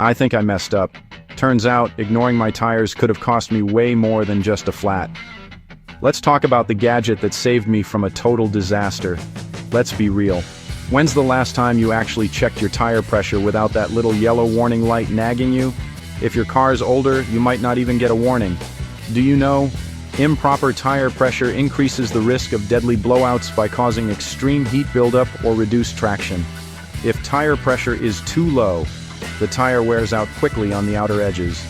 I think I messed up. Turns out, ignoring my tires could have cost me way more than just a flat. Let's talk about the gadget that saved me from a total disaster. Let's be real. When's the last time you actually checked your tire pressure without that little yellow warning light nagging you? If your car's older, you might not even get a warning. Do you know? Improper tire pressure increases the risk of deadly blowouts by causing extreme heat buildup or reduced traction. If tire pressure is too low, the tire wears out quickly on the outer edges.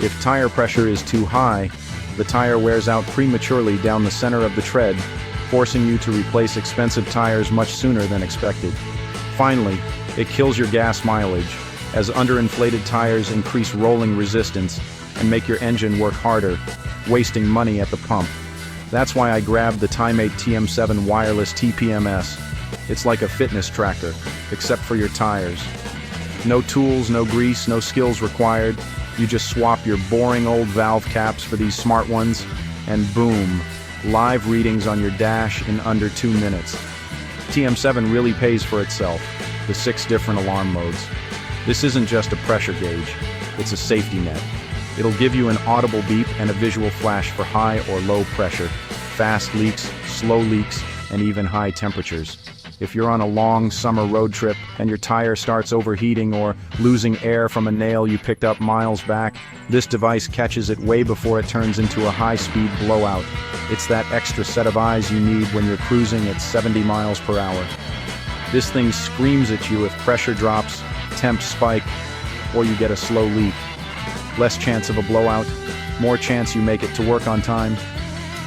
If tire pressure is too high, the tire wears out prematurely down the center of the tread, forcing you to replace expensive tires much sooner than expected. Finally, it kills your gas mileage, as underinflated tires increase rolling resistance and make your engine work harder, wasting money at the pump. That's why I grabbed the TYMATE TM7 wireless TPMS. It's like a fitness tracker, except for your tires. No tools, no grease, no skills required. You just swap your boring old valve caps for these smart ones, and boom, live readings on your dash in under 2 minutes. TM7 really pays for itself, the 6 different alarm modes. This isn't just a pressure gauge, it's a safety net. It'll give you an audible beep and a visual flash for high or low pressure, fast leaks, slow leaks, and even high temperatures. If you're on a long summer road trip and your tire starts overheating or losing air from a nail you picked up miles back, this device catches it way before it turns into a high-speed blowout. It's that extra set of eyes you need when you're cruising at 70 miles per hour. This thing screams at you if pressure drops, temps spike, or you get a slow leak. Less chance of a blowout, more chance you make it to work on time.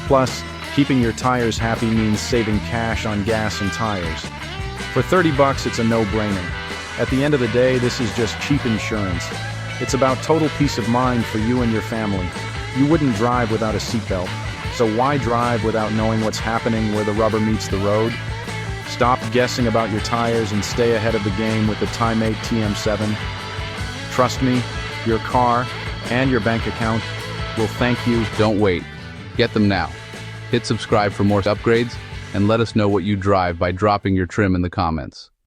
Plus, keeping your tires happy means saving cash on gas and tires. For $30, it's a no-brainer. At the end of the day, this is just cheap insurance. It's about total peace of mind for you and your family. You wouldn't drive without a seatbelt, so why drive without knowing what's happening where the rubber meets the road? Stop guessing about your tires and stay ahead of the game with the TYMATE TM7. Trust me, your car and your bank account will thank you. Don't wait. Get them now. Hit subscribe for more upgrades, and let us know what you drive by dropping your trim in the comments.